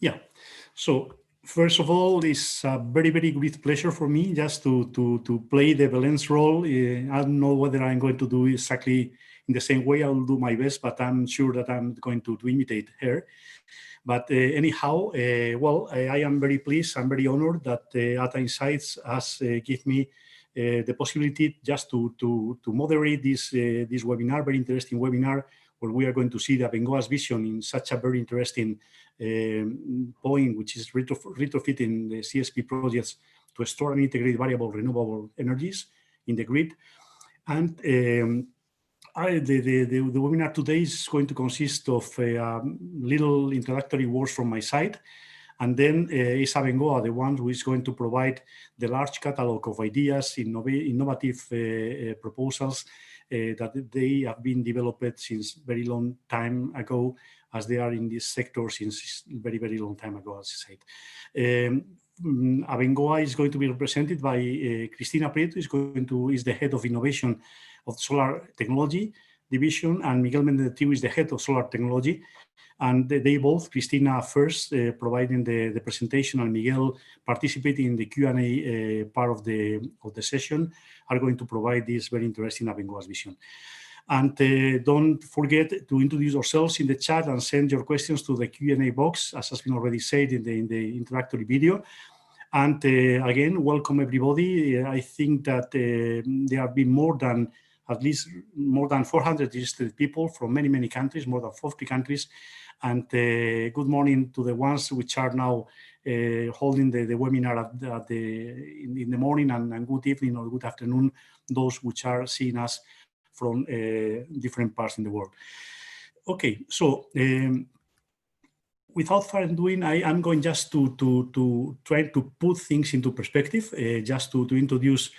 Yeah. So first of all, it's a very, very great pleasure for me just to play the Belén's role. I don't know whether I'm going to do exactly in the same way. I will do my best, but I'm sure that I'm going to imitate her. But anyhow, well, I am very pleased. I'm very honored that Ata Insights has given me the possibility just to moderate this webinar, very interesting webinar, where we are going to see the Abengoa's vision in such a very interesting point, which is retrofitting the CSP projects to store and integrate variable renewable energies in the grid. And the webinar today is going to consist of little introductory words from my side. And then is Abengoa, the one who is going to provide the large catalog of ideas, innovative proposals that they have been developed since very long time ago, as they are in this sector since very, very long time ago, as I said. Abengoa is going to be represented by Cristina Prieto, is the head of innovation of solar technology division, and Miguel Mendez is the head of solar technology. And they both, Cristina first providing the presentation and Miguel participating in the Q&A part of the session, are going to provide this very interesting Abengoa's vision. And don't forget to introduce yourselves in the chat and send your questions to the Q&A box, as has been already said in the introductory video. And again, welcome everybody. I think that there have been at least more than 400 registered people from many, many countries, more than 40 countries. And good morning to the ones which are now holding the webinar in the morning, and good evening or good afternoon, those which are seeing us from different parts in the world. Okay, so without further ado, I'm going just to try to put things into perspective, just to introduce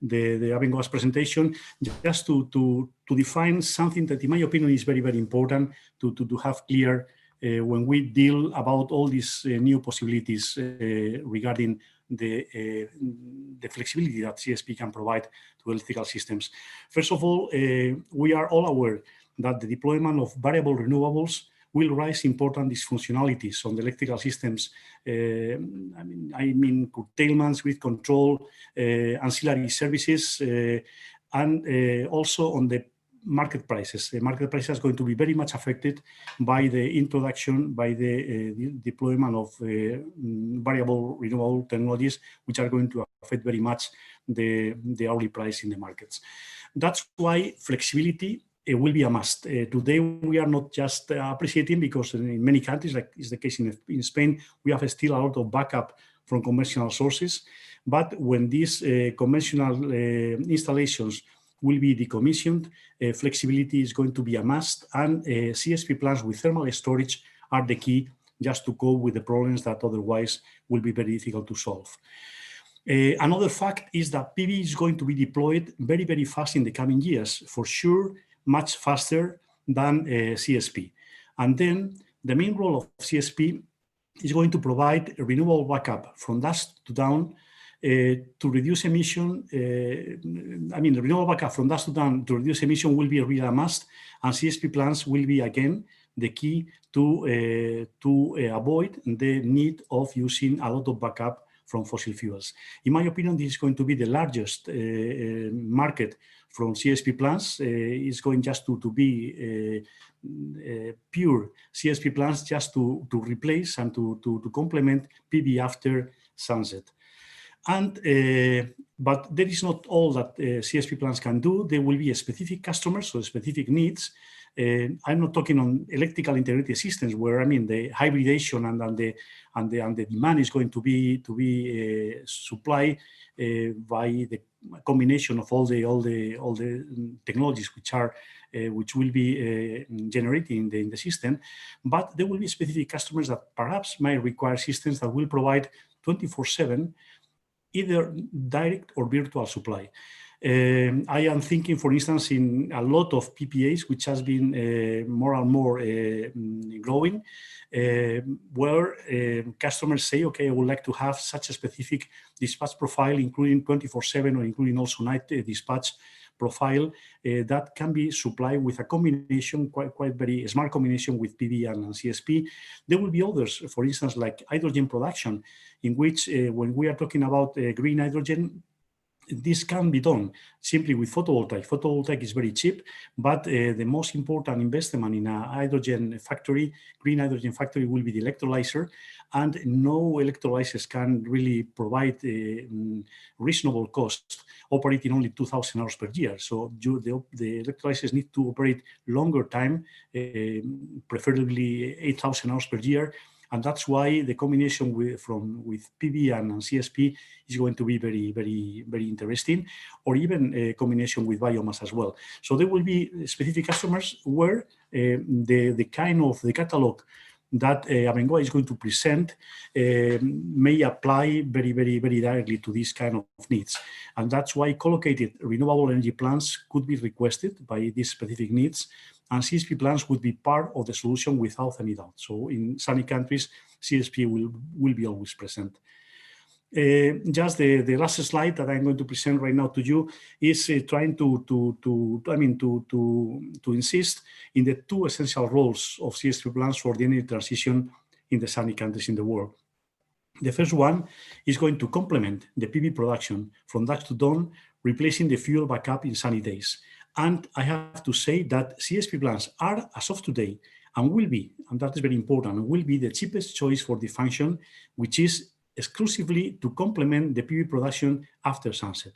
the Abengoa's presentation, just to define something that, in my opinion, is very, very important to have clear when we deal about all these new possibilities regarding the flexibility that CSP can provide to electrical systems. First of all, we are all aware that the deployment of variable renewables will raise important dysfunctionalities on the electrical systems. I mean curtailments with control, ancillary services, and also on the market prices. The market price is going to be very much affected by the introduction, by the deployment of variable renewable technologies, which are going to affect very much the hourly price in the markets. That's why flexibility will be a must. Today, we are not just appreciating, because in many countries, like is the case in Spain, we have still a lot of backup from conventional sources. But when these conventional installations will be decommissioned, flexibility is going to be a must, and CSP plants with thermal storage are the key just to cope with the problems that otherwise will be very difficult to solve. Another fact is that PV is going to be deployed very, very fast in the coming years, for sure, much faster than CSP. And then the main role of CSP is going to provide a renewable backup from dusk to dawn to reduce emission. I mean, the renewable backup from dusk to dawn to reduce emission will be a real must, and CSP plants will be, again, the key to avoid the need of using a lot of backup from fossil fuels. In my opinion, this is going to be the largest market from CSP plants. Is going just to be pure CSP plants, just to replace and to complement PV after sunset. And but there is not all that CSP plants can do. There will be a specific customers, so specific needs. I'm not talking on electrical integrated systems, where I mean the hybridization and the demand is going to be supplied by the combination of all the technologies which will be generating in the system. But there will be specific customers that perhaps might require systems that will provide 24/7 either direct or virtual supply. I am thinking, for instance, in a lot of PPAs, which has been more and more growing, where customers say, okay, I would like to have such a specific dispatch profile, including 24/7 or including also night dispatch, profile that can be supplied with a combination, quite very smart combination with PV and CSP. There will be others, for instance, like hydrogen production, in which when we are talking about green hydrogen, this can be done simply with photovoltaic. Photovoltaic is very cheap, but the most important investment in a hydrogen factory, green hydrogen factory, will be the electrolyzer, and no electrolyzers can really provide reasonable cost, operating only 2,000 hours per year. So the electrolyzers need to operate longer time, preferably 8,000 hours per year. And that's why the combination with PV and CSP is going to be very, very, very interesting, or even a combination with biomass as well. So there will be specific customers where the catalog that Abengoa is going to present may apply very, very, very directly to these kind of needs. And that's why co-located renewable energy plants could be requested by these specific needs, and CSP plants would be part of the solution without any doubt. So in sunny countries, CSP will be always present. Just the last slide that I'm going to present right now to you is trying to insist in the two essential roles of CSP plants for the energy transition in the sunny countries in the world. The first one is going to complement the PV production from dusk to dawn, replacing the fuel backup in sunny days. And I have to say that CSP plants are, as of today, and will be, and that is very important, will be the cheapest choice for the function, which is exclusively to complement the PV production after sunset.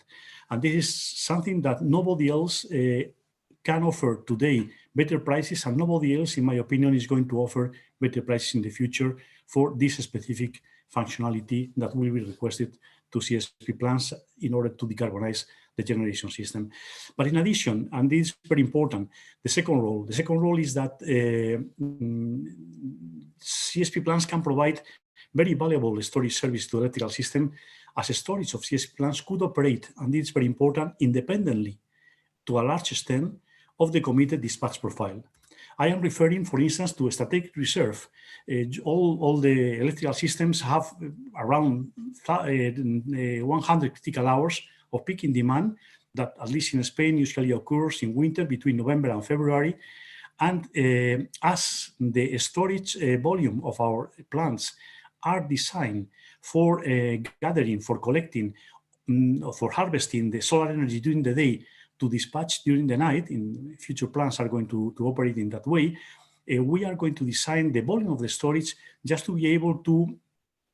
And this is something that nobody else can offer today, better prices, and nobody else, in my opinion, is going to offer better prices in the future for this specific functionality that will be requested to CSP plants in order to decarbonize the generation system. But in addition, and this is very important, the second role is that CSP plants can provide very valuable storage service to the electrical system, as a storage of CSP plants could operate, and this is very important, independently to a large extent of the committed dispatch profile. I am referring, for instance, to a strategic reserve. All the electrical systems have around 100 critical hours of peaking demand that, at least in Spain, usually occurs in winter between November and February. And as the storage volume of our plants are designed for gathering, for collecting, for harvesting the solar energy during the day to dispatch during the night, in future plants are going to operate in that way, we are going to design the volume of the storage just to be able to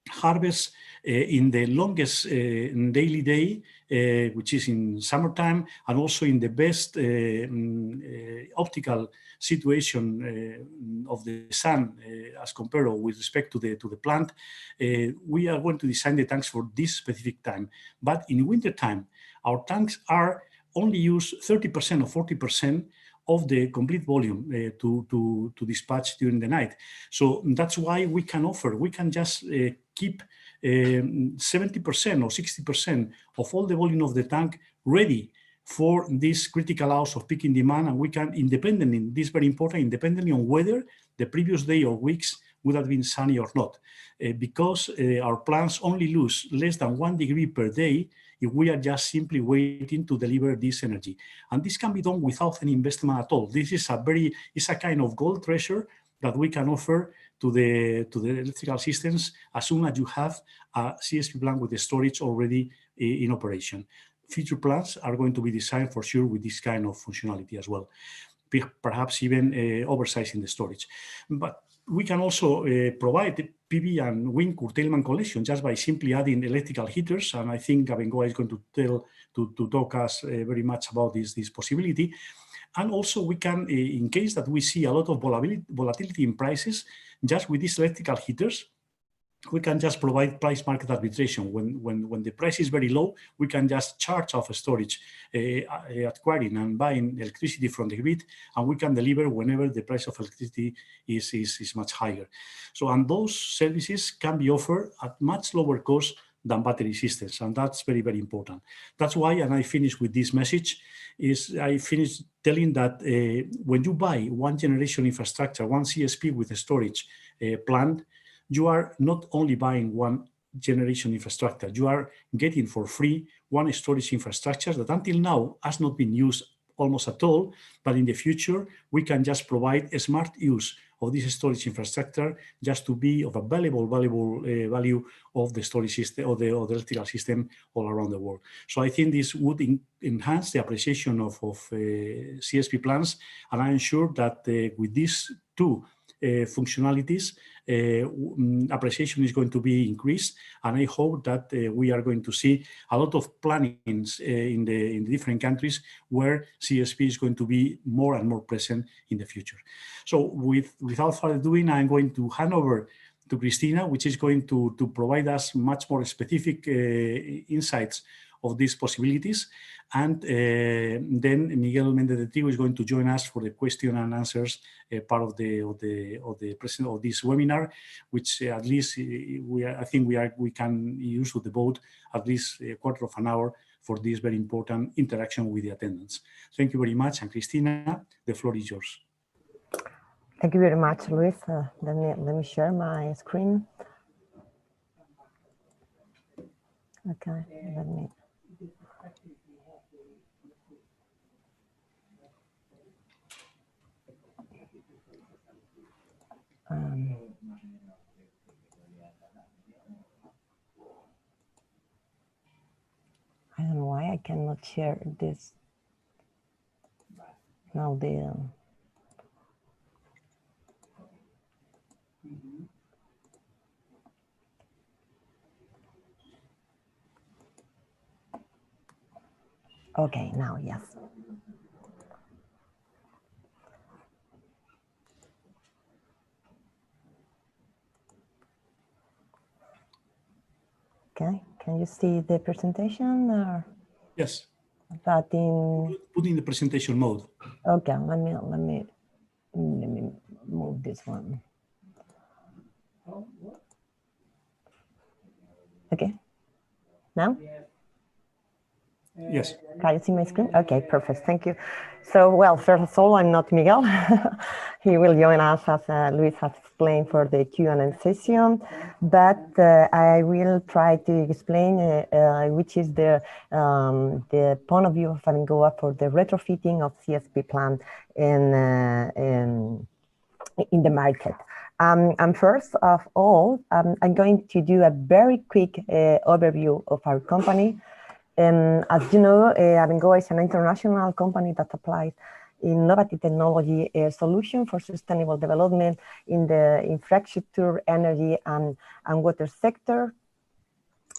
harvest in the longest daily day, which is in summertime, and also in the best optical situation of the sun as compared with respect to the plant. We are going to design the tanks for this specific time. But in winter time, our tanks are only use 30% or 40% of the complete volume to dispatch during the night. So that's why we can just keep 70% or 60% of all the volume of the tank ready for this critical hours of peaking demand, and we can independently, this is very important, independently on whether the previous day or weeks would have been sunny or not, because our plants only lose less than 1 degree per day if we are just simply waiting to deliver this energy. And this can be done without any investment at all. This is it's a kind of gold treasure that we can offer to the electrical systems as soon as you have a CSP plant with the storage already in operation. Future plants are going to be designed for sure with this kind of functionality as well, perhaps even oversizing the storage. But we can also provide PV and wind curtailment collection just by simply adding electrical heaters, and I think Abengoa is going to talk us very much about this possibility. And also we can, in case that we see a lot of volatility in prices, just with these electrical heaters, we can just provide price market arbitration. When the price is very low, we can just charge off storage, acquiring and buying electricity from the grid, and we can deliver whenever the price of electricity is much higher. So, and those services can be offered at much lower cost than battery systems, and that's very, very important. That's why, and I finish with this message, I finish telling that when you buy one generation infrastructure, one CSP with a storage plant, you are not only buying one generation infrastructure. You are getting for free one storage infrastructure that until now has not been used almost at all, but in the future, we can just provide a smart use of this storage infrastructure just to be of a valuable value of the storage system or the electrical system all around the world. So I think this would enhance the appreciation of CSP plants, and I'm sure that with these two functionalities, appreciation is going to be increased, and I hope that we are going to see a lot of plannings in the different countries where CSP is going to be more and more present in the future. So without further ado, I'm going to hand over to Cristina, which is going to provide us much more specific insights of these possibilities. And then Miguel Mendez de Trigo is going to join us for the question and answers part of this webinar, which at least I think we can use to devote at least a quarter of an hour for this very important interaction with the attendants. Thank you very much, and Cristina, the floor is yours. Thank you very much, Luis. Let me share my screen. Okay, let me. I don't know why I cannot share this. Now okay, now yes. Okay, can you see the presentation? Or? Yes. But in put in the presentation mode. Okay, let me move this one. Okay. Now? Yes. Can you see my screen? Okay, perfect. Thank you. So, well, first of all, I'm not Miguel. He will join us, as Luis has explained, for the Q&A session. But I will try to explain which is the point of view of Abengoa for the retrofitting of CSP plant in the market. And first of all, I'm going to do a very quick overview of our company. As you know, Abengoa is an international company that applies innovative technology solution for sustainable development in the infrastructure, energy, and water sector.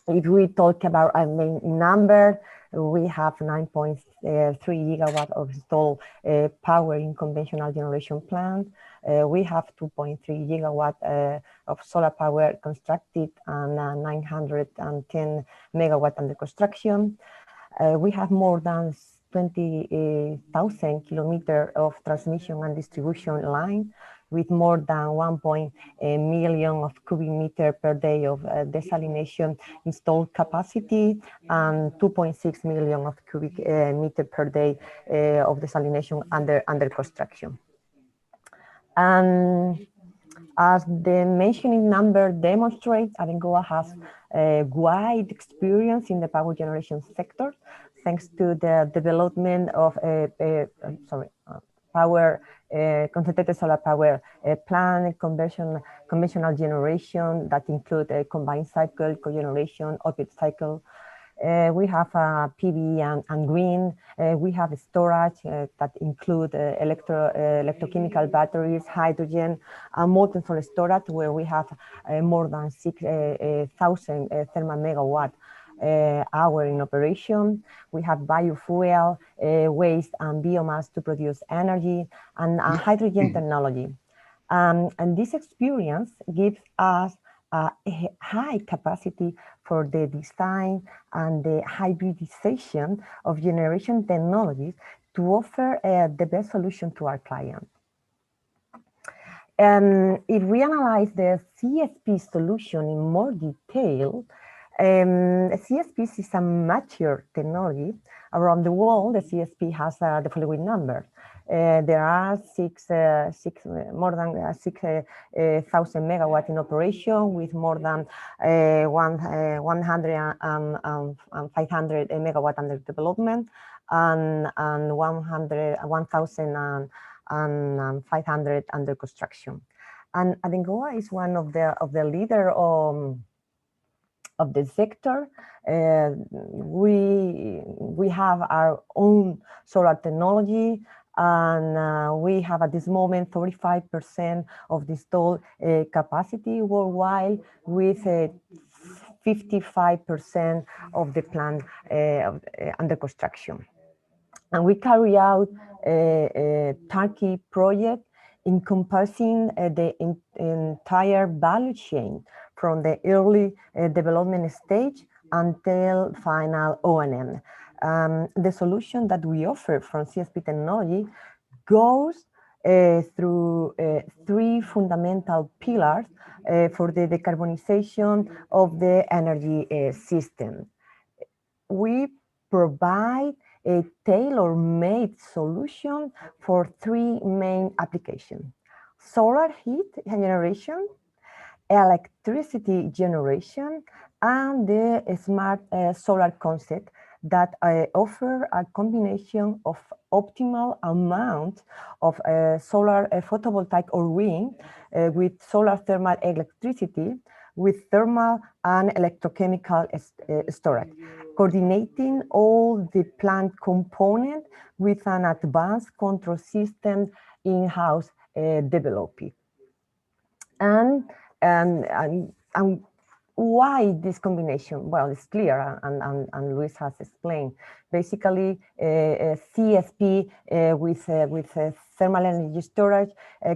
If we talk about our main number, we have 9.3 gigawatts of installed power in conventional generation plants. We have 2.3 gigawatts of solar power constructed and 910 megawatts under construction. We have more than 20,000 kilometers of transmission and distribution line, with more than 1 million of cubic meter per day of desalination installed capacity and 2.6 million of cubic meter per day of desalination under construction. And as the mentioning number demonstrates, Abengoa has a wide experience in the power generation sector, thanks to the development of concentrated solar power plant, conventional generation that include a combined cycle, cogeneration, open cycle. We have PV and green. We have storage that include electrochemical batteries, hydrogen, and molten salt storage, where we have more than 6,000 thermal megawatt hour in operation. We have biofuel, waste, and biomass to produce energy, and hydrogen technology. And this experience gives us a high capacity for the design and the hybridization of generation technologies to offer the best solution to our clients. If we analyze the CSP solution in more detail, CSP is a mature technology. Around the world, the CSP has the following numbers. There are more than 6,000 megawatts in operation, with more than 100 and 500 megawatts under development, and 1,500 under construction. And Abengoa is one of the leader of the sector. We have our own solar technology, and we have at this moment 35% of the installed capacity worldwide, with 55% of the plant under construction. And we carry out a turnkey project encompassing the entire value chain, from the early development stage until final O&M. The solution that we offer from CSP technology goes through three fundamental pillars for the decarbonization of the energy system. We provide a tailor-made solution for three main applications: solar heat generation, electricity generation, and the smart solar concept that offer a combination of optimal amount of solar photovoltaic or wind with solar thermal electricity, with thermal and electrochemical storage, coordinating all the plant components with an advanced control system in-house developed. And why this combination? Well, it's clear, and Luis has explained. Basically, CSP with thermal energy storage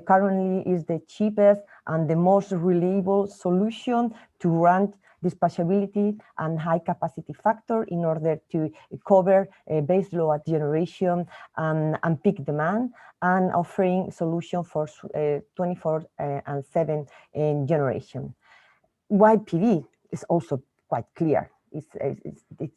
currently is the cheapest and the most reliable solution to grant dispatchability and high capacity factor in order to cover base load generation and peak demand, and offering solution for 24/7 generation. Why PV is also quite clear. It's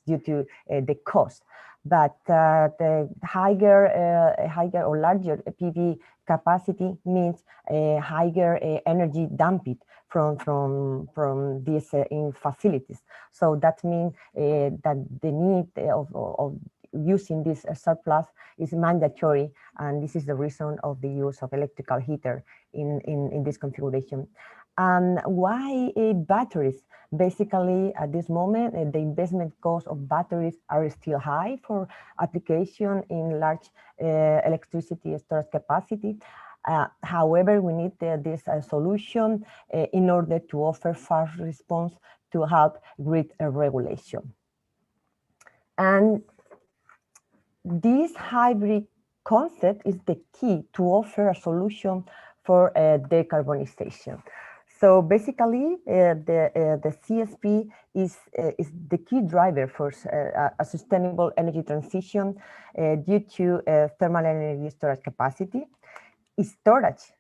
due to the cost, but the higher or larger PV capacity means higher energy dumped from these in facilities. So that means that the need of using this surplus is mandatory, and this is the reason of the use of electrical heater in this configuration. And why batteries? Basically, at this moment, the investment cost of batteries are still high for application in large electricity storage capacity. However, we need this solution in order to offer fast response to help grid regulation. And this hybrid concept is the key to offer a solution for decarbonization. So basically, the CSP is the key driver for a sustainable energy transition due to thermal energy storage capacity. Storage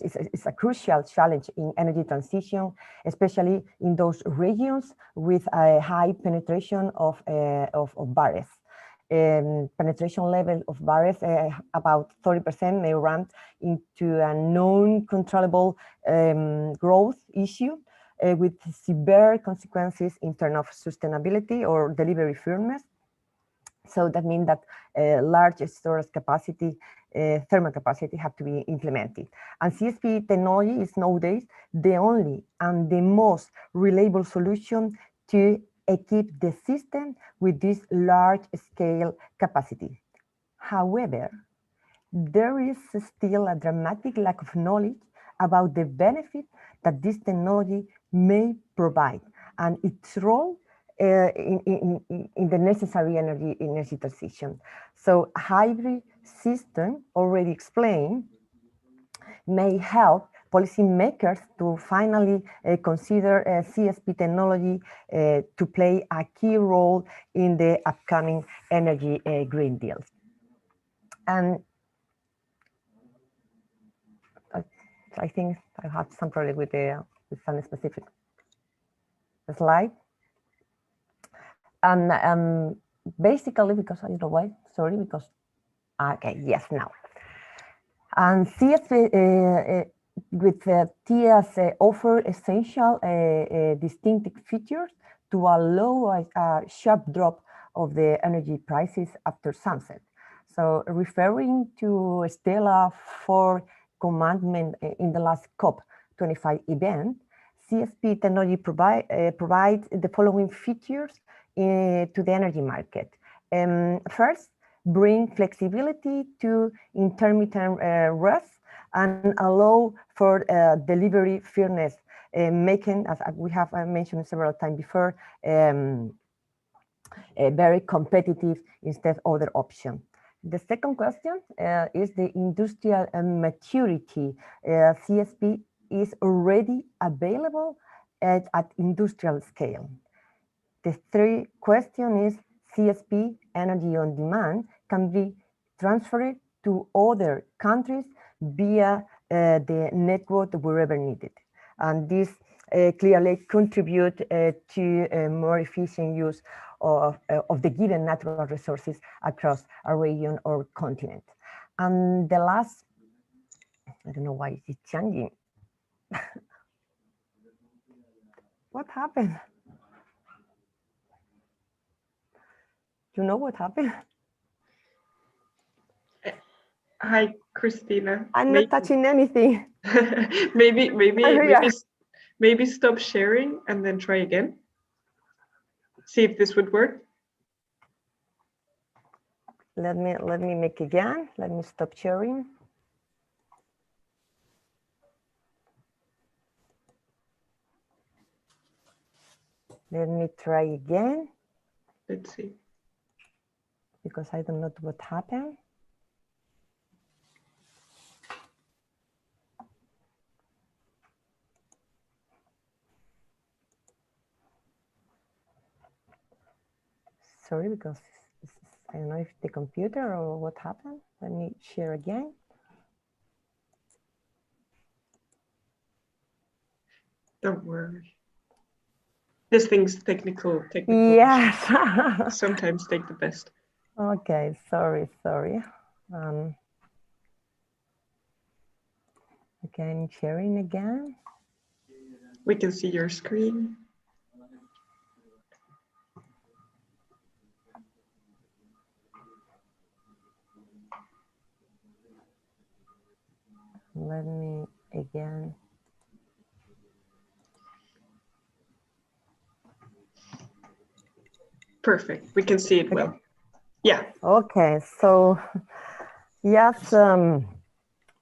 is a crucial challenge in energy transition, especially in those regions with a high penetration of barriers. Penetration level of barriers, about 30%, may run into a non-controllable growth issue with severe consequences in terms of sustainability or delivery firmness. So that means that large storage capacity, thermal capacity, have to be implemented. And CSP technology is nowadays the only and the most reliable solution to equip the system with this large scale capacity. However, there is still a dramatic lack of knowledge about the benefit that this technology may provide and its role in the necessary energy transition. So hybrid system, already explained, may help policymakers to finally consider CSP technology to play a key role in the upcoming energy Green Deal. And I think I have some problem with some specific slide. And basically, because I don't know why, sorry, because, okay, yes, now. And CSP with TS offer essential distinctive features to allow a sharp drop of the energy prices after sunset. So referring to Stella 4 commandment in the last COP25 event, CSP technology provides the following features to the energy market. First, bring flexibility to intermittent rest and allow for delivery fairness, making, as we have mentioned several times before, very competitive instead of other option. The second question is the industrial maturity. CSP is already available at industrial scale. The third question is CSP energy on demand can be transferred to other countries via the network wherever needed. And this clearly contribute to a more efficient use of the given natural resources across a region or continent. And the last, I don't know why it's changing. What happened? You know what happened? Hi, Christina. I'm not touching anything. maybe stop sharing and then try again. See if this would work. Let me make again. Let me stop sharing. Let me try again. Let's see. Because I don't know what happened. Sorry, because I don't know if the computer or what happened. Let me share again. Don't worry. This thing's technical. Yes. Sometimes take the best. Okay, sorry. Okay, I'm sharing again. We can see your screen. Let me again. Perfect. We can see it well. Yeah. Okay, so yes,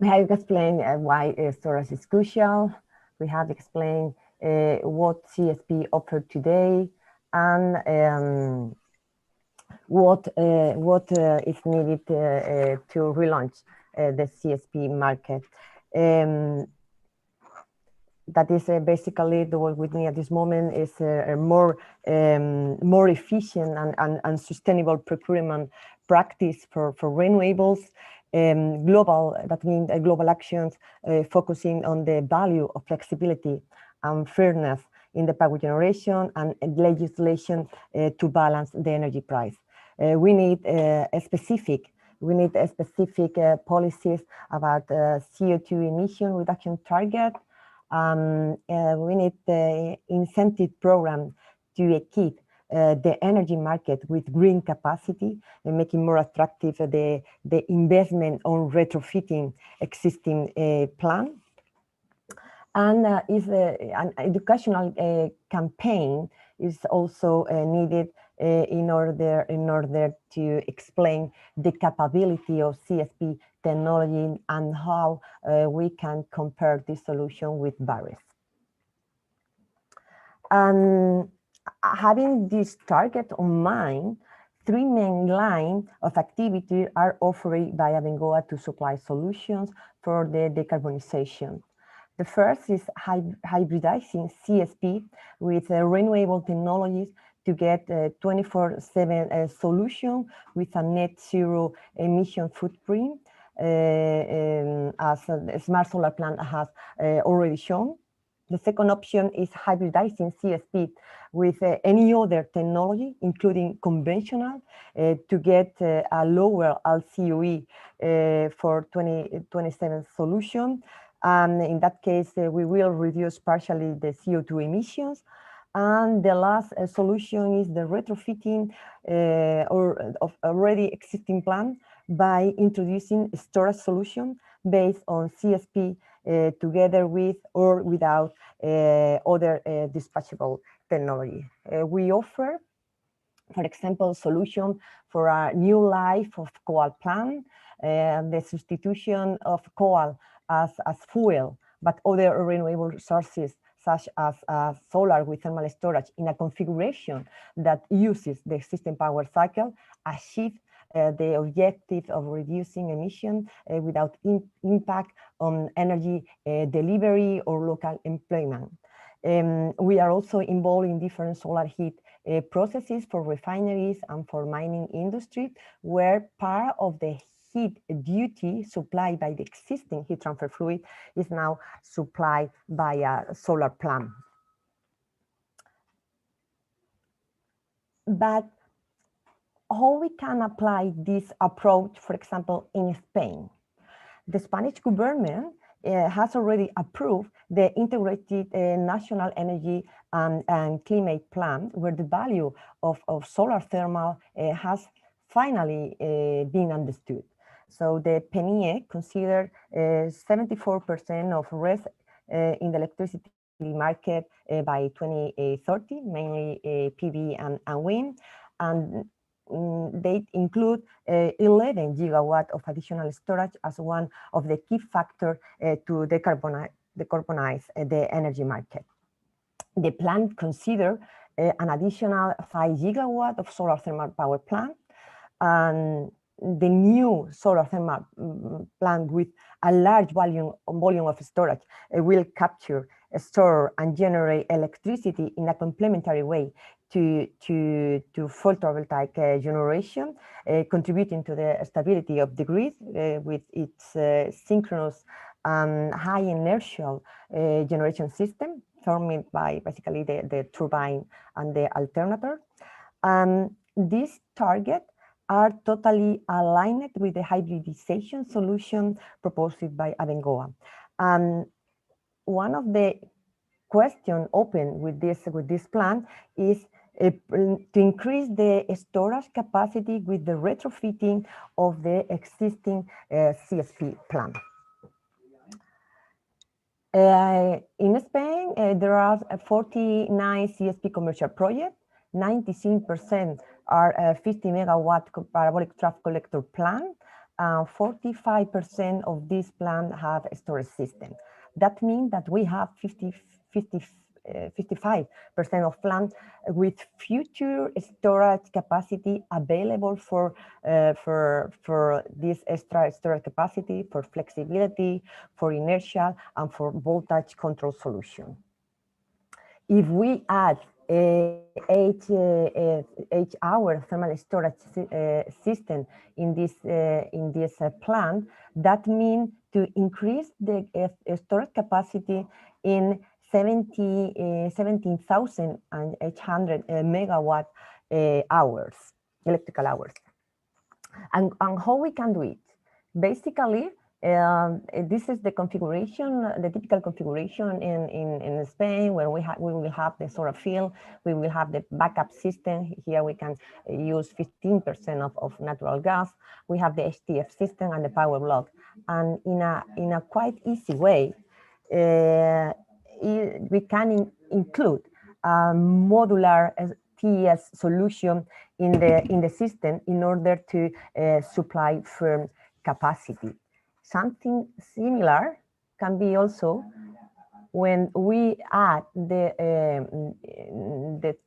we have explained why storage is crucial. We have explained what CSP offered today and what is needed to relaunch the CSP market. That is basically what we need at this moment is a more efficient and sustainable procurement practice for renewables. That means global actions focusing on the value of flexibility and fairness in the power generation and legislation to balance the energy price. We need specific policies about CO2 emission reduction target. We need the incentive program to equip the energy market with green capacity and making more attractive the investment on retrofitting existing plant. And an educational campaign is also needed in order to explain the capability of CSP technology and how we can compare this solution with VREs. And having this target on mind, three main lines of activity are offered by Abengoa to supply solutions for the decarbonization. The first is hybridizing CSP with renewable technologies to get a 24/7 solution with a net zero emission footprint, as the Smart Solar Plant has already shown. The second option is hybridizing CSP with any other technology, including conventional, to get a lower LCOE for 2027 solution. And in that case, we will reduce partially the CO2 emissions. And the last solution is the retrofitting of already existing plant by introducing a storage solution based on CSP together with or without other dispatchable technology. We offer, for example, solution for a new life of coal plant, the substitution of coal as fuel, but other renewable sources such as solar with thermal storage in a configuration that uses the existing power cycle, achieve the objective of reducing emissions without impact on energy delivery or local employment. We are also involved in different solar heat processes for refineries and for mining industry, where part of the heat duty supplied by the existing heat transfer fluid is now supplied by a solar plant. But how we can apply this approach, for example, in Spain? The Spanish government has already approved the integrated national energy and climate plan, where the value of solar thermal has finally been understood. So the PNIE considered 74% of rest in the electricity market by 2030, mainly PV and wind, and they include 11 gigawatt of additional storage as one of the key factors to decarbonize the energy market. The plan considers an additional 5 gigawatt of solar thermal power plant, and the new solar thermal plant with a large volume of storage will capture, store, and generate electricity in a complementary way to photovoltaic generation, contributing to the stability of the grid with its synchronous high inertial generation system formed by basically the turbine and the alternator. This target are totally aligned with the hybridization solution proposed by Abengoa. One of the questions open with this plan is to increase the storage capacity with the retrofitting of the existing CSP plant. In Spain, there are 49 CSP commercial projects. 96% are 50 megawatt parabolic trough collector plant. 45% of these plants have a storage system. That means that we have 55% of plants with future storage capacity available for this extra storage capacity, for flexibility, for inertial, and for voltage control solution. If we add 8-hour thermal storage system in this plant, that means to increase the storage capacity in 17,800 megawatt hours, electrical hours. And how we can do it? Basically, this is the configuration, the typical configuration in Spain, where we will have the solar field, we will have the backup system. Here we can use 15% of natural gas. We have the HTF system and the power block. And in a quite easy way, we can include a modular TES solution in the system in order to supply firm capacity. Something similar can be also when we add the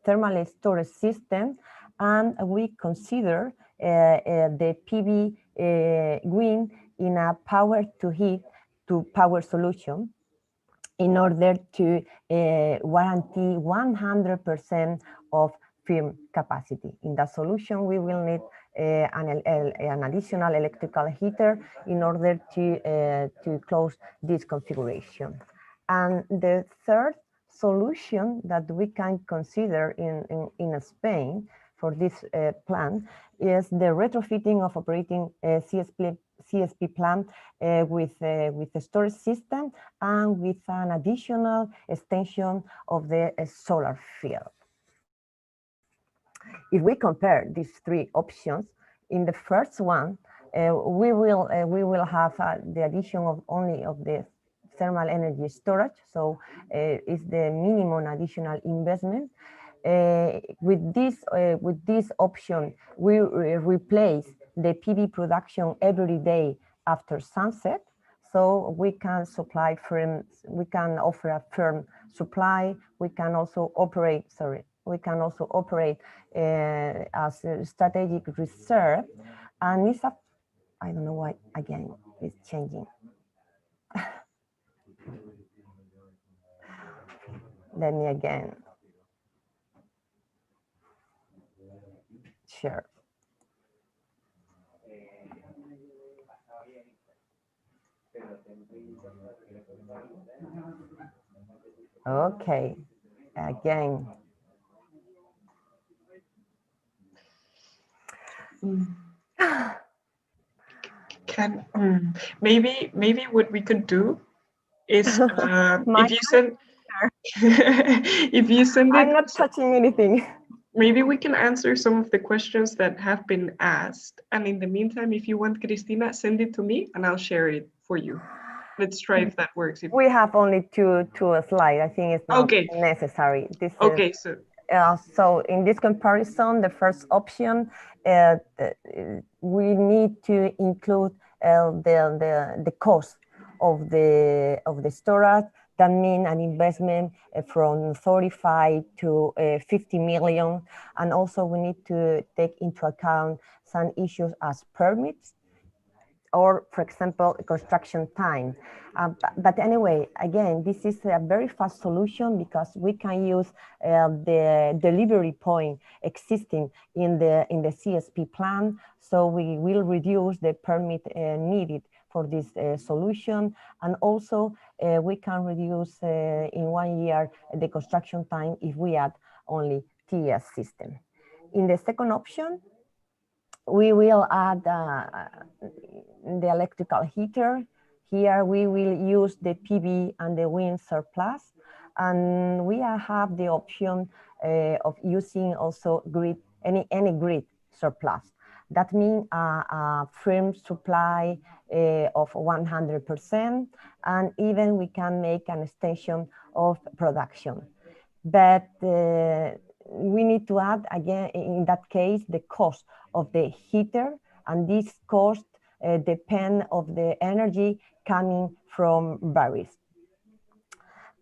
thermal storage system and we consider the PV wind in a power to heat to power solution in order to guarantee 100% of firm capacity. In that solution, we will need an additional electrical heater in order to close this configuration. And the third solution that we can consider in Spain for this plant is the retrofitting of operating CSP plant with the storage system and with an additional extension of the solar field. If we compare these three options, in the first one, we will have the addition of only of the thermal energy storage, so it's the minimum additional investment. With this option, we replace the PV production every day after sunset, so we can supply firm. We can offer a firm supply. We can also operate. We can also operate as a strategic reserve, and it's a. I don't know why again it's changing. Let me again. Sure. Okay, again. Maybe what we could do is if you send it, I'm not touching anything. Maybe we can answer some of the questions that have been asked, and in the meantime, if you want, Cristina, send it to me and I'll share it for you. Let's try if that works. We have only two slides. I think it's not necessary. This okay, is, so in this comparison, the first option, we need to include the cost of the storage. That means an investment from 35 to 50 million, and also we need to take into account some issues as permits, or, for example, construction time. But anyway, again, this is a very fast solution because we can use the delivery point existing in the CSP plan. So we will reduce the permit needed for this solution. And also we can reduce in 1 year the construction time if we add only TS system. In the second option, we will add the electrical heater. Here we will use the PV and the wind surplus, and we have the option of using also any grid surplus. That means a firm supply of 100%, and even we can make an extension of production. But we need to add again, in that case, the cost of the heater, and this cost depend of the energy coming from batteries.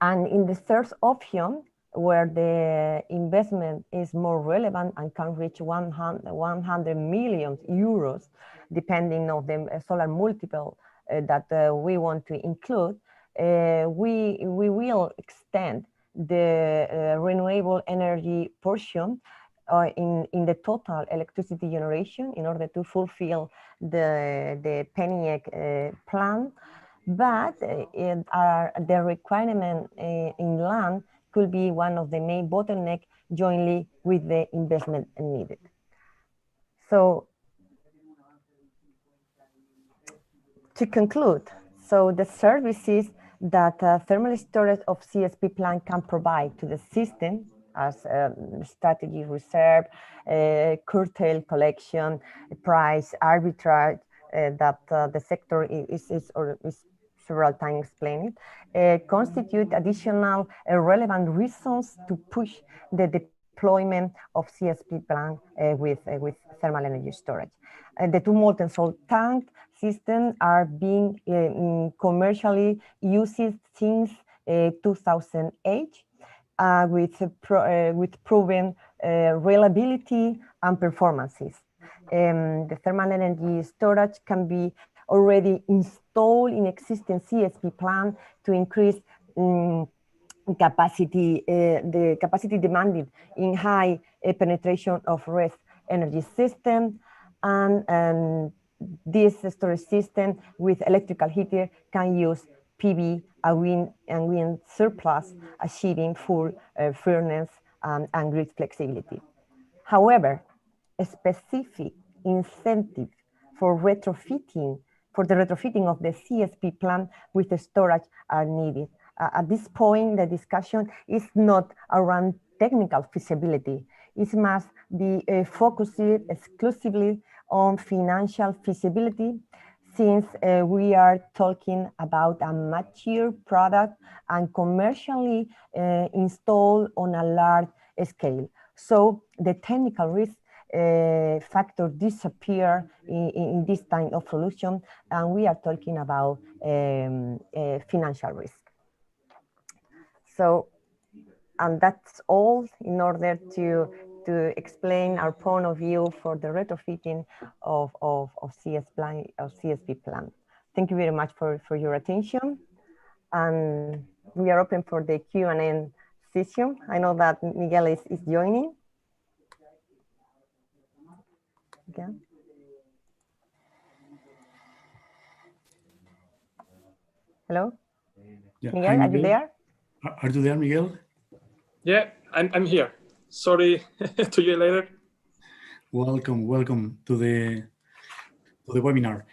And in the third option, where the investment is more relevant and can reach 100 million euros, depending on the solar multiple that we want to include, we will extend the renewable energy portion in the total electricity generation in order to fulfill the PENIEC plan. But the requirement in land could be one of the main bottlenecks jointly with the investment needed. So to conclude, so the services that thermal storage of CSP plant can provide to the system as strategy reserve, curtail collection, price arbitrage that the sector is several times explained, constitute additional relevant reasons to push the deployment of CSP plant with thermal energy storage. The two molten salt tank systems are being commercially used since 2008 with proven reliability and performances. The thermal energy storage can be already installed in existing CSP plant to increase capacity, the capacity demanded in high penetration of RES energy system, and this storage system with electrical heater can use PV and wind surplus, achieving full fairness and grid flexibility. However, a specific incentive for the retrofitting of the CSP plant with the storage are needed. At this point, the discussion is not around technical feasibility. It must be focused exclusively on financial feasibility, since we are talking about a mature product and commercially installed on a large scale. So the technical risk factor disappear in this kind of solution, and we are talking about financial risk. So, and that's all in order to explain our point of view for the retrofitting of CSP plant. Thank you very much for your attention. And we are open for the Q&A session. I know that Miguel is joining. Okay. Hello? Yeah. Miguel, Hi, are you there? Are you there, Miguel? Yeah, I'm here. Sorry to you later. Welcome to the webinar.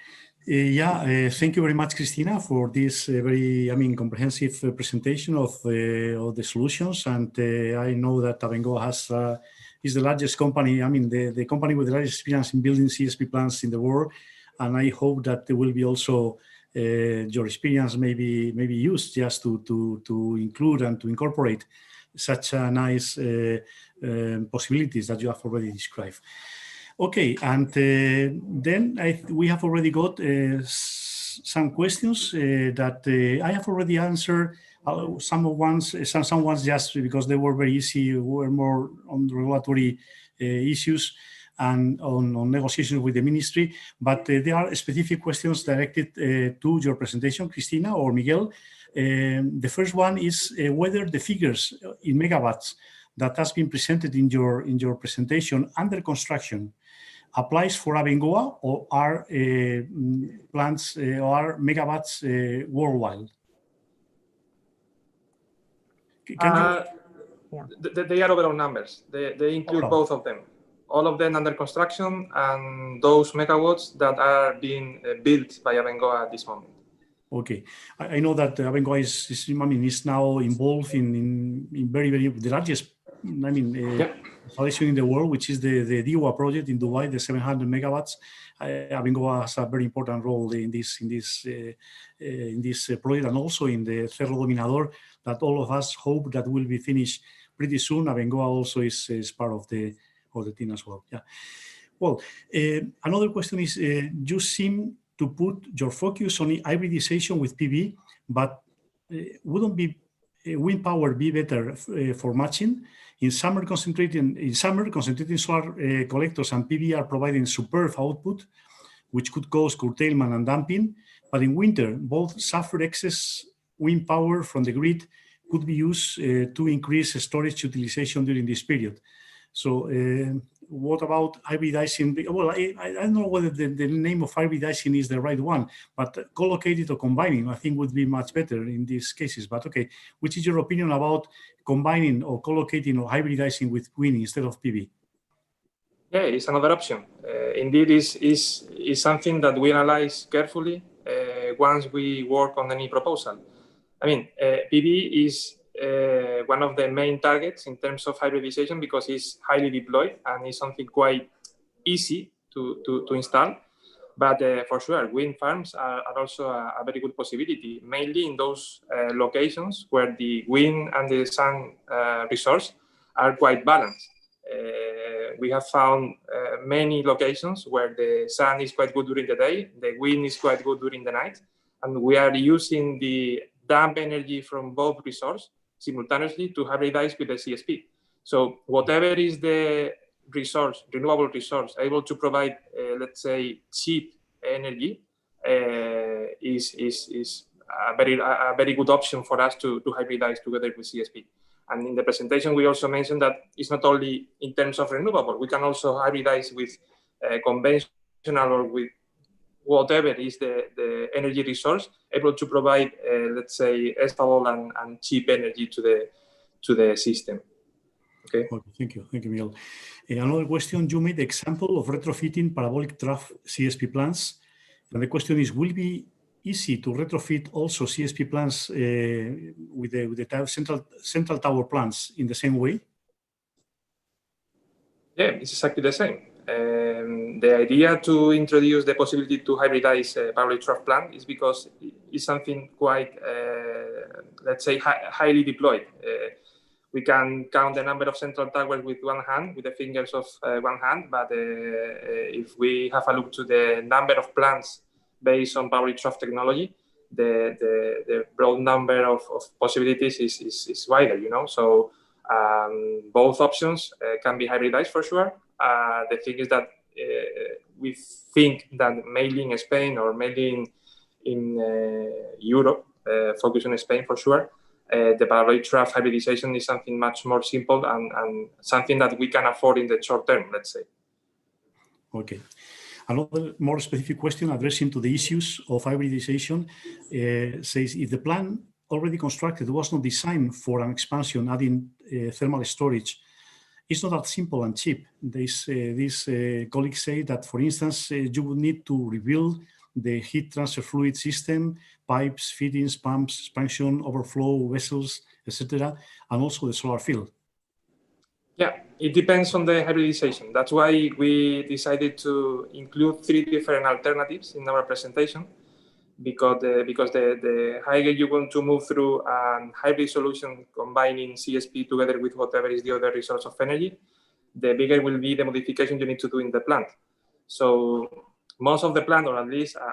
Thank you very much, Cristina, for this very, comprehensive presentation of the solutions. And I know that Abengoa is the largest company, the company with the largest experience in building CSP plants in the world. And I hope that there will be also your experience maybe used just to include and to incorporate such nice possibilities that you have already described. Okay, and then we have already got some questions that I have already answered. Some ones just because they were very easy, were more on regulatory issues and on negotiations with the ministry. But there are specific questions directed to your presentation, Cristina or Miguel. The first one is whether the figures in megawatts that has been presented in your presentation under construction applies for Abengoa, or are plants or are megawatts worldwide? They are overall numbers. They include both of them. All of them under construction and those megawatts that are being built by Abengoa at this moment. Okay, I know that Abengoa is now involved in very the largest installation in the world, which is the DIWA project in Dubai, the 700 megawatts. Abengoa has a very important role in this project, and also in the Cerro Dominador that all of us hope that will be finished pretty soon. Abengoa also is part of the team as well. Yeah. Well, another question is you seem to put your focus on hybridization with PV, but wouldn't wind power be better for matching? In summer, concentrating solar collectors and PV are providing superb output, which could cause curtailment and damping. But in winter, both suffer excess wind power from the grid could be used to increase storage utilization during this period. So what about hybridizing? Well, I don't know whether the name of hybridizing is the right one, but co-located or combining, I think, would be much better in these cases. But okay, which is your opinion about combining or co-locating or hybridizing with wind instead of PV? Yeah, it's another option. Indeed, is something that we analyze carefully once we work on any proposal. I mean, PV is one of the main targets in terms of hybridization because it's highly deployed and it's something quite easy to install. But for sure, wind farms are also a very good possibility, mainly in those locations where the wind and the sun resource are quite balanced. We have found many locations where the sun is quite good during the day, the wind is quite good during the night, and we are using the damp energy from both resources simultaneously to hybridize with the CSP. So whatever is the resource, renewable resource, able to provide, let's say, cheap energy, is a very good option for us to hybridize together with CSP. And in the presentation, we also mentioned that it's not only in terms of renewable, we can also hybridize with conventional or with whatever is the energy resource, able to provide, let's say, stable and cheap energy to the system. Okay. Thank you, Miguel. Another question: you made the example of retrofitting parabolic trough CSP plants, and the question is: will it be easy to retrofit also CSP plants with the central tower plants in the same way? Yeah, it's exactly the same. The idea to introduce the possibility to hybridize a parabolic trough plant is because it's something quite, let's say, highly deployed. We can count the number of central towers with one hand, with the fingers of one hand, but if we have a look to the number of plants based on parabolic trough technology, the broad number of possibilities is wider, you know. So both options can be hybridized for sure. The thing is that we think that mainly in Spain or mainly in Europe, focus on Spain for sure, the parabolic trough hybridization is something much more simple and something that we can afford in the short term, let's say. Okay. Another more specific question addressing to the issues of hybridization says, if the plant already constructed was not designed for an expansion, adding thermal storage, it's not that simple and cheap. These colleagues say that, for instance, you would need to rebuild the heat transfer fluid system, pipes, fittings, pumps, expansion, overflow, vessels, etc., and also the solar field. Yeah, it depends on the hybridization. That's why we decided to include 3 different alternatives in our presentation, because the higher you want to move through a hybrid solution combining CSP together with whatever is the other resource of energy, the bigger will be the modification you need to do in the plant. So most of the plant, or at least a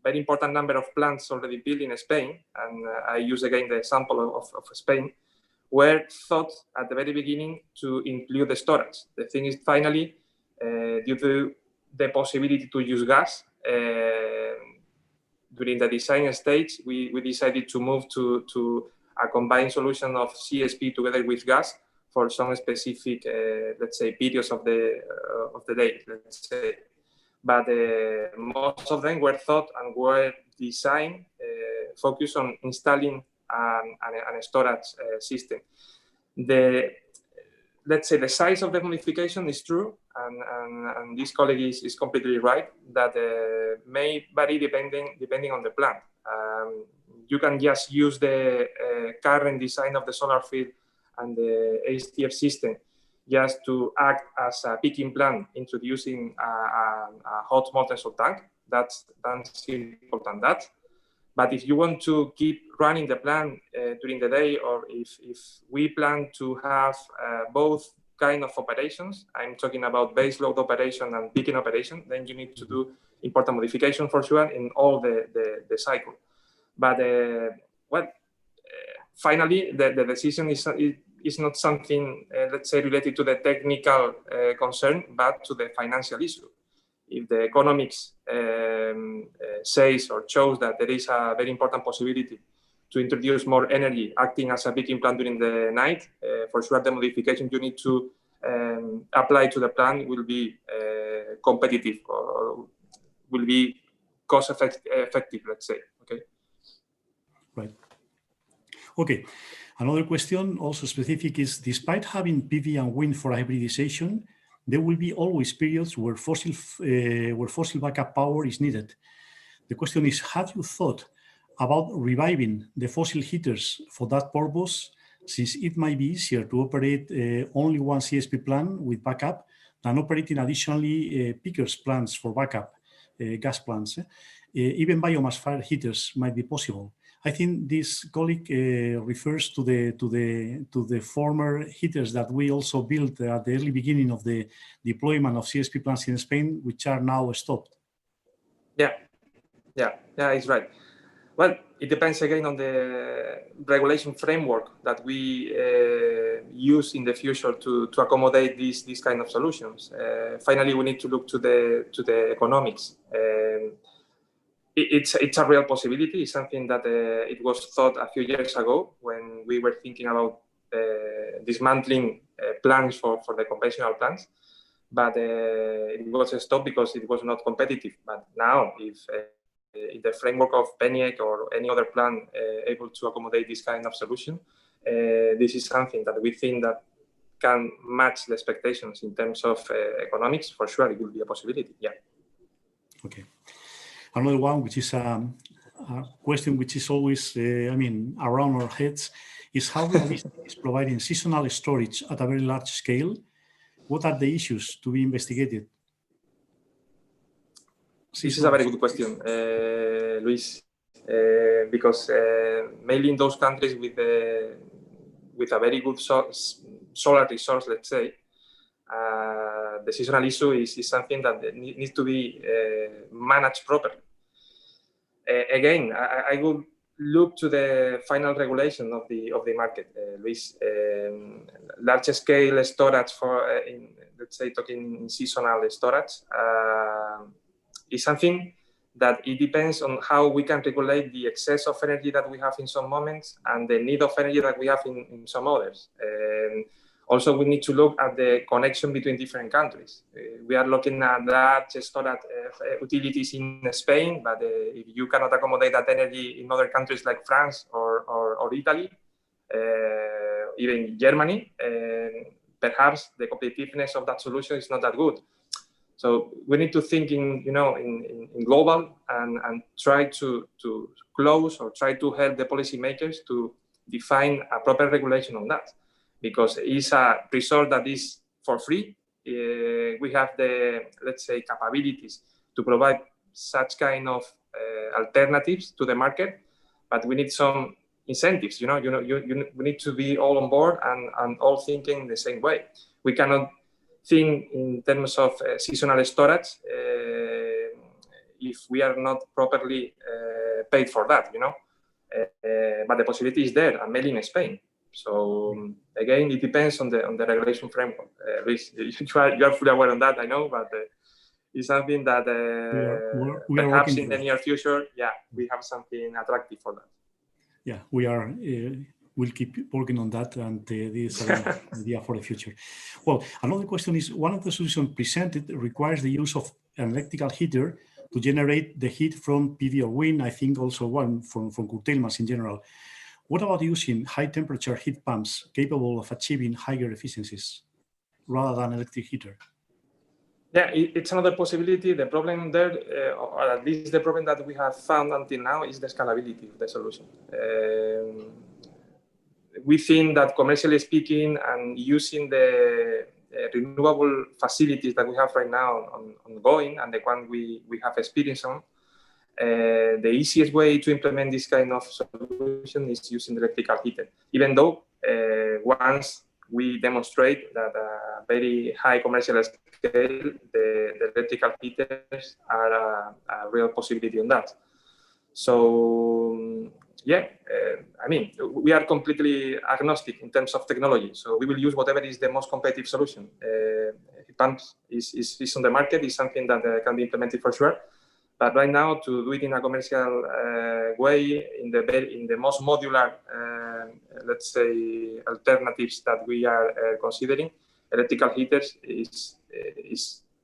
very important number of plants already built in Spain, and I use again the example of Spain, were thought at the very beginning to include the storage. The thing is, finally, due to the possibility to use gas, during the design stage, we decided to move to a combined solution of CSP together with gas for some specific, let's say, periods of the day, let's say. But most of them were thought and were designed focused on installing a storage system. Let's say the size of the modification is true, and this colleague is completely right, that may vary depending on the plant. You can just use the current design of the solar field and the HTF system just to act as a peaking plant, introducing a hot molten salt tank. That's simple than that. But if you want to keep running the plant during the day, or if we plan to have both kind of operations, I'm talking about base load operation and peaking operation, then you need to do important modification for sure in all the cycle. But finally, the decision is not something, let's say, related to the technical concern, but to the financial issue. If the economics says or shows that there is a very important possibility to introduce more energy acting as a peaking plant during the night, for sure the modification you need to apply to the plant will be competitive or will be cost effective, let's say. Okay. Right. Okay. Another question, also specific, is despite having PV and wind for hybridization, there will be always periods where fossil backup power is needed. The question is, have you thought about reviving the fossil heaters for that purpose, since it might be easier to operate only one CSP plant with backup than operating additionally peakers plants for backup, gas plants? Even biomass-fired heaters might be possible. I think this colleague refers to the former heaters that we also built at the early beginning of the deployment of CSP plants in Spain, which are now stopped. Yeah, it's right. Well, it depends again on the regulation framework that we use in the future to accommodate these kind of solutions. Finally, we need to look to the economics. It's a real possibility. It's something that it was thought a few years ago when we were thinking about dismantling plants for the conventional plants. but it was stopped because it was not competitive. But now, if in the framework of PENIEC or any other plan able to accommodate this kind of solution, this is something that we think that can match the expectations in terms of economics. For sure, it will be a possibility. Yeah. Okay. Another one, which is a question which is always, around our heads, is how realistic is providing seasonal storage at a very large scale? What are the issues to be investigated? This is a very good question, Luis, because mainly in those countries with a very good solar resource, let's say, the seasonal issue is something that needs to be managed properly. Again, I would look to the final regulation of the market, Luis. Large scale storage for, let's say, talking in seasonal storage, is something that it depends on how we can regulate the excess of energy that we have in some moments and the need of energy that we have in some others. Also, we need to look at the connection between different countries. We are looking at large storage utilities in Spain, but if you cannot accommodate that energy in other countries like France or Italy, even Germany, perhaps the competitiveness of that solution is not that good. So we need to think in global and try to close or try to help the policymakers to define a proper regulation on that, because it's a resource that is for free. We have the, let's say, capabilities to provide such kind of alternatives to the market, but we need some incentives. We need to be all on board and all thinking the same way. We cannot think in terms of seasonal storage if we are not properly paid for that, but the possibility is there, and mainly in Spain. So again, it depends on the regulation framework. Luis, you are fully aware of that, I know, but it's something that we are perhaps in the near future, we have something attractive for that. Yeah, we are. We'll keep working on that, and this is an idea for the future. Well, another question is, one of the solutions presented requires the use of an electrical heater to generate the heat from PV or wind, I think also one from curtailments in general. What about using high temperature heat pumps capable of achieving higher efficiencies rather than electric heater? Yeah, it's another possibility. The problem there, or at least the problem that we have found until now, is the scalability of the solution. We think that commercially speaking and using the renewable facilities that we have right now ongoing and the one we have experience on, the easiest way to implement this kind of solution is using the electrical heater. Even though once we demonstrate that a very high commercial scale, the electrical heaters are a real possibility on that. So yeah, we are completely agnostic in terms of technology. So we will use whatever is the most competitive solution. Heat pumps is on the market, is something that can be implemented for sure. But right now, to do it in a commercial way, in the most modular, let's say, alternatives that we are considering, electrical heaters is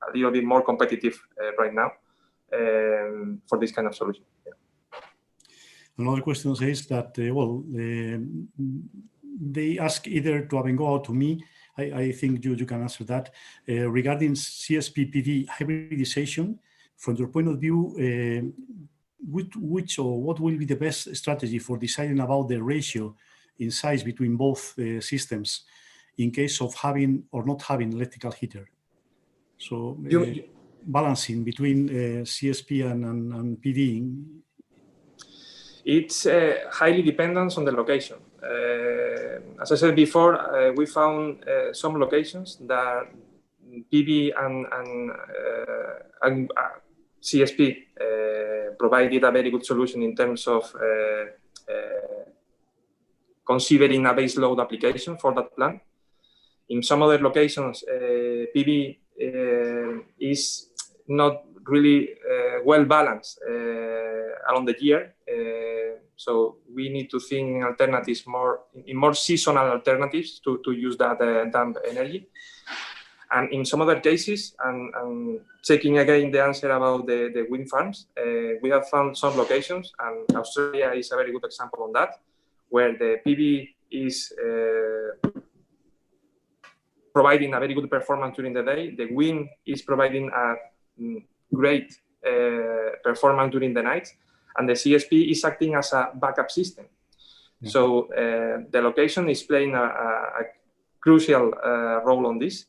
a little bit more competitive right now for this kind of solution. Yeah. Another question says that, they ask either to Abengoa or to me, I think you can answer that, regarding CSP PV hybridization. From your point of view, which or what will be the best strategy for deciding about the ratio in size between both systems in case of having or not having electrical heater? So balancing between CSP and PV. It's highly dependent on the location. As I said before, we found some locations that PV and CSP provided a very good solution in terms of considering a base load application for that plant. In some other locations, PV is not really well balanced along the year. So we need to think in alternatives, more seasonal alternatives to use that damp energy. And in some other cases, and checking again the answer about the wind farms, we have found some locations, and Australia is a very good example on that, where the PV is providing a very good performance during the day. The wind is providing a great performance during the night, and the CSP is acting as a backup system. Yeah. So the location is playing a crucial role on this.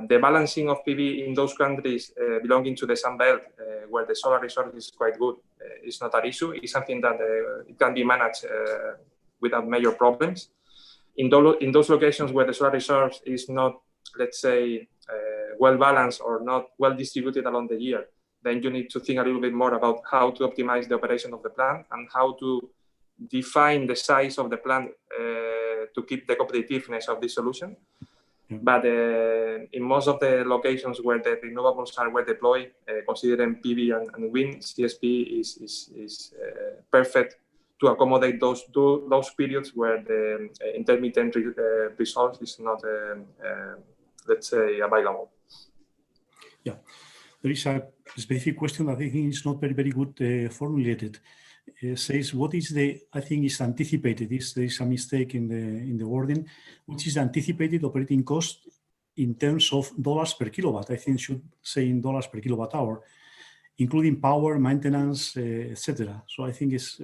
The balancing of PV in those countries belonging to the Sun Belt, where the solar resource is quite good, is not an issue. It's something that it can be managed without major problems. In those locations where the solar resource is not, let's say, well balanced or not well distributed along the year, then you need to think a little bit more about how to optimize the operation of the plant and how to define the size of the plant to keep the competitiveness of this solution. Yeah. But in most of the locations where the renewables are well deployed, considering PV and wind, CSP is perfect to accommodate those periods where the intermittent resource is not, let's say, available. Yeah, there is a specific question that I think is not very good formulated. It says, what is the, I think is anticipated, there is a mistake in the wording, which is the anticipated operating cost in terms of dollars per kilowatt. I think should say in dollars per kilowatt hour, including power, maintenance, etc. So I think it's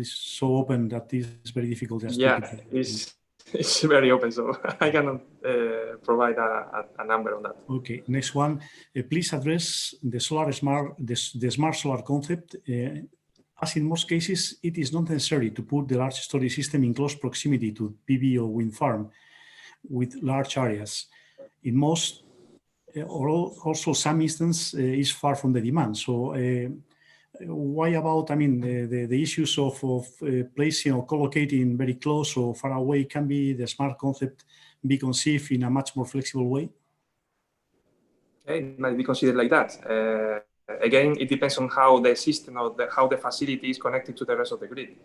so open that it's very difficult. It's very open, so I cannot provide a number on that. Okay, next one. Please address the smart solar concept. As in most cases, it is not necessary to put the large storage system in close proximity to PV or wind farm with large areas. In most, or also some instances, is far from the demand. So why about, I mean, the issues of placing or collocating very close or far away, can be the smart concept be conceived in a much more flexible way? It might be considered like that. Again, it depends on how the system or how the facility is connected to the rest of the grid.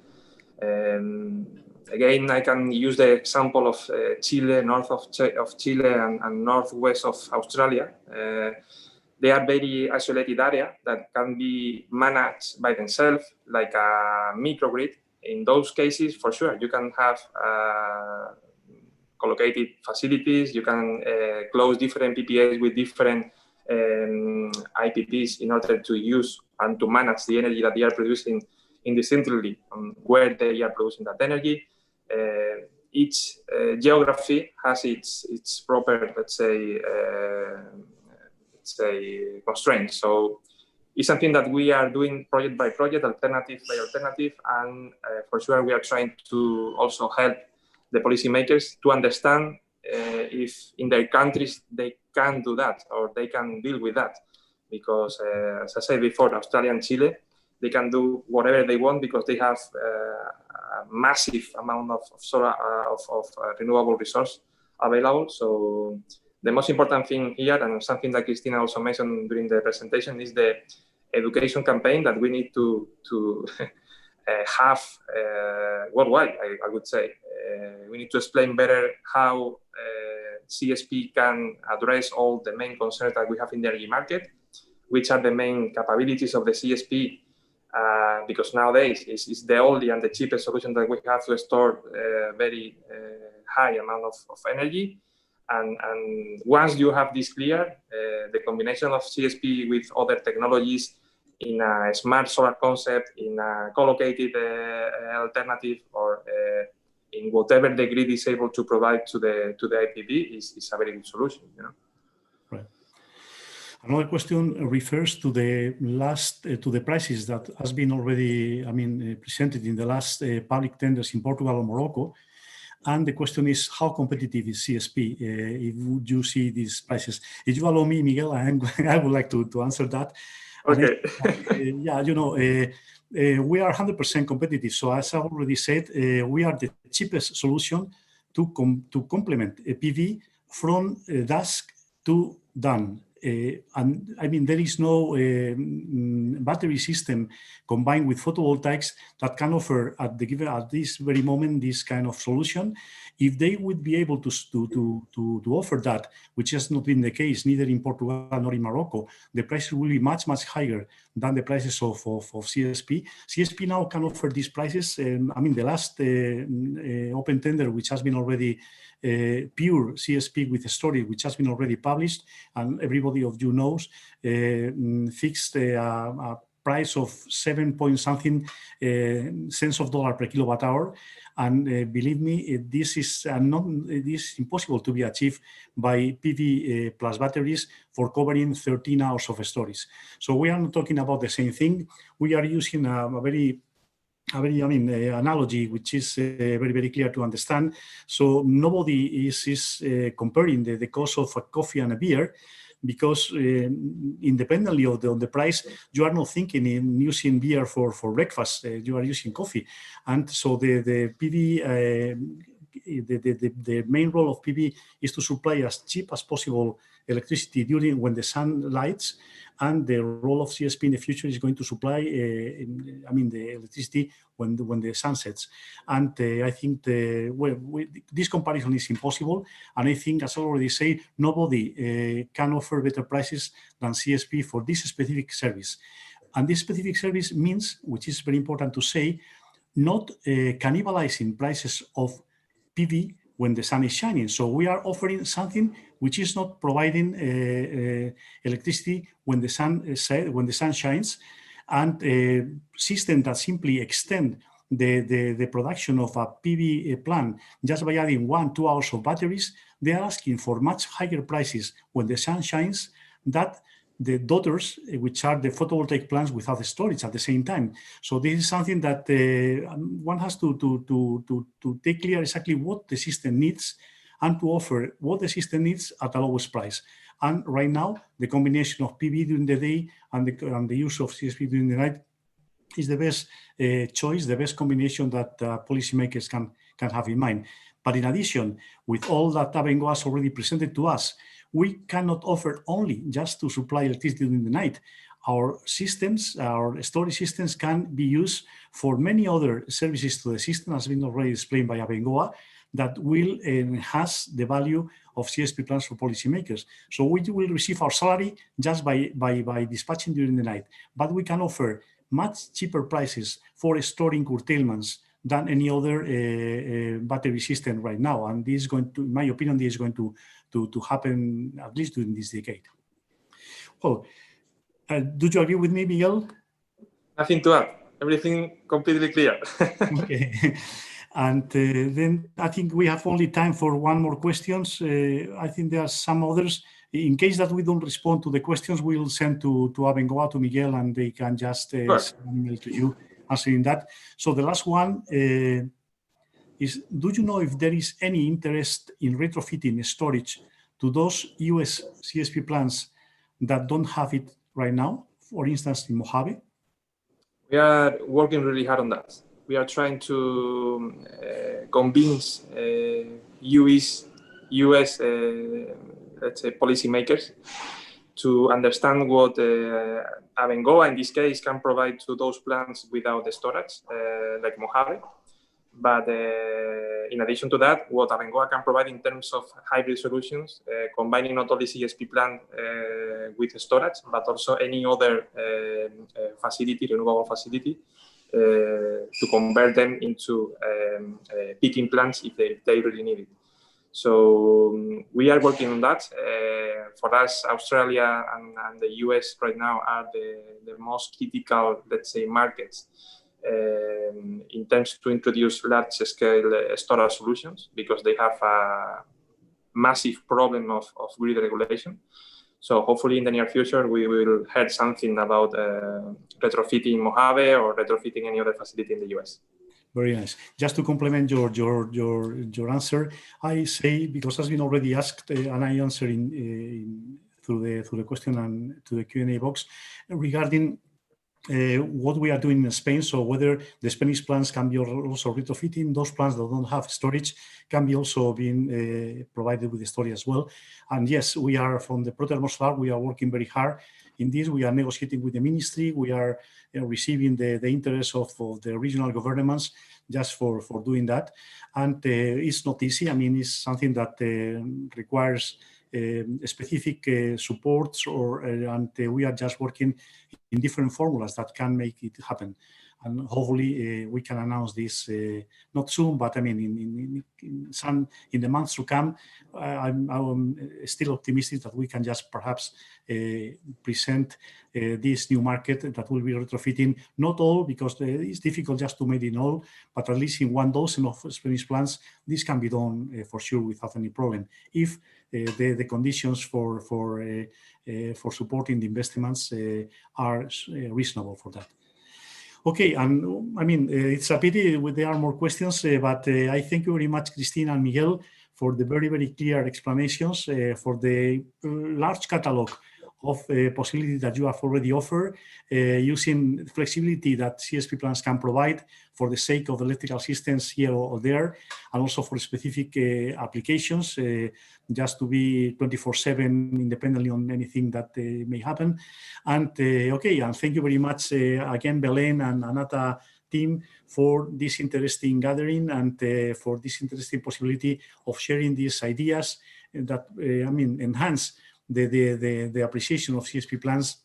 Again, I can use the example of Chile, north of Chile and northwest of Australia. They are very isolated area that can be managed by themselves like a microgrid. In those cases, for sure, you can have collocated facilities. You can close different PPAs with different IPPs in order to use and to manage the energy that they are producing independently on where they are producing that energy. Each geography has its proper, let's say, constraints. So it's something that we are doing project by project, alternative by alternative, and for sure we are trying to also help the policymakers to understand if in their countries they can do that or they can deal with that. Because as I said before, Australia and Chile, they can do whatever they want because they have a massive amount of solar, of renewable resource available. So the most important thing here, and something that Cristina also mentioned during the presentation, is the education campaign that we need to have worldwide, I would say. We need to explain better how CSP can address all the main concerns that we have in the energy market, which are the main capabilities of the CSP, because nowadays it's the only and the cheapest solution that we have to store very high amount of energy. And once you have this clear, the combination of CSP with other technologies in a smart solar concept, in a collocated alternative, or in whatever the grid is able to provide to the IPP is a very good solution. You know? Right. Another question refers to the last to the prices that has been already, presented in the last public tenders in Portugal or Morocco. And the question is, how competitive is CSP? Would you see these prices? If you allow me, Miguel, I would like to answer that. Okay. We are 100% competitive. So as I already said, we are the cheapest solution to complement a PV from dusk to dawn. and I mean, there is no battery system combined with photovoltaics that can offer at this very moment this kind of solution. If they would be able to offer that, which has not been the case neither in Portugal nor in Morocco, the prices will be much higher than the prices of CSP. CSP now can offer these prices. I mean, the last open tender, which has been already pure CSP with a story, which has been already published, and everybody of you knows, fixed a price of 7 point something cents of dollar per kilowatt hour. And believe me, this is impossible to be achieved by PV plus batteries for covering 13 hours of storage. So we are not talking about the same thing. We are using a very analogy, which is very clear to understand. So nobody is comparing the cost of a coffee and a beer, because independently of the price, you are not thinking in using beer for breakfast. You are using coffee, and so the PV. The main role of PV is to supply as cheap as possible electricity when the sun lights, and the role of CSP in the future is going to supply, the electricity when the sun sets. And I think this comparison is impossible. And I think, as I already said, nobody can offer better prices than CSP for this specific service. And this specific service means, which is very important to say, not cannibalizing prices of PV when the sun is shining. So we are offering something which is not providing electricity when the sun shines, and systems that simply extend the production of a PV plant just by adding 1-2 hours of batteries. They are asking for much higher prices when the sun shines than the daughters, which are the photovoltaic plants without storage at the same time. So this is something that one has to take clear exactly what the system needs and to offer what the system needs at the lowest price. And right now, the combination of PV during the day and the use of CSP during the night is the best choice, the best combination that policymakers can have in mind. But in addition, with all that Abengoa has already presented to us, we cannot offer only just to supply electricity during the night. Our systems, our storage systems, can be used for many other services to the system, as has been already explained by Abengoa, that will enhance the value of CSP plants for policymakers. So we will receive our salary just by dispatching during the night, but we can offer much cheaper prices for storing curtailments than any other battery system right now. And this is going to, in my opinion, this is going to happen at least during this decade. Well, do you agree with me, Miguel? Nothing to add. Everything completely clear. Okay. And then I think we have only time for one more questions. I think there are some others. In case that we don't respond to the questions, we'll send to Abengoa, to Miguel, and they can just send an email to you answering that. So the last one is, do you know if there is any interest in retrofitting storage to those US CSP plants that don't have it right now, for instance, in Mojave? We are working really hard on that. We are trying to convince US let's say, policymakers to understand what Abengoa, in this case, can provide to those plants without the storage, like Mojave. But in addition to that, what Abengoa can provide in terms of hybrid solutions, combining not only CSP plant with storage, but also any other facility, renewable facility, to convert them into peaking plants if they really need it. So we are working on that. For us, Australia and the US right now are the most critical, let's say, markets in terms to introduce large-scale storage solutions, because they have a massive problem of grid regulation. So hopefully in the near future, we will hear something about retrofitting Mojave or retrofitting any other facility in the US. Very nice. Just to complement your answer, I say, because has been already asked, and I answer through the question and to the Q&A box regarding what we are doing in Spain. So whether the Spanish plants can be also retrofitting, those plants that don't have storage can be also being provided with the storage as well. And yes, we are from the Protermos, we are working very hard in this. We are negotiating with the ministry. We are receiving the interest of the regional governments just for doing that. And it's not easy. I mean, it's something that requires specific supports, and we are just working in different formulas that can make it happen. And hopefully we can announce this not soon, but I mean in the months to come. I'm still optimistic that we can just perhaps present this new market that will be retrofitting, not all, because it's difficult just to make it all, but at least in 1 dozen of Spanish plants, this can be done for sure without any problem, if the conditions for supporting the investments are reasonable for that. Okay, and I mean, it's a pity there are more questions, but I thank you very much, Cristina and Miguel, for the very, very clear explanations, for the large catalog of possibilities that you have already offered, using flexibility that CSP plants can provide for the sake of electrical systems here or there, and also for specific applications, just to be 24/7 independently on anything that may happen. And okay, and thank you very much again, Belén and Anata team, for this interesting gathering and for this interesting possibility of sharing these ideas that, I mean, enhance the appreciation of CSP plants,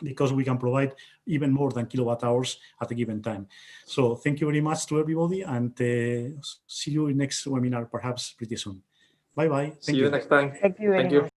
because we can provide even more than kilowatt hours at a given time. So thank you very much to everybody, and see you in next webinar, perhaps pretty soon. Bye-bye. See you next time. Thank you very much.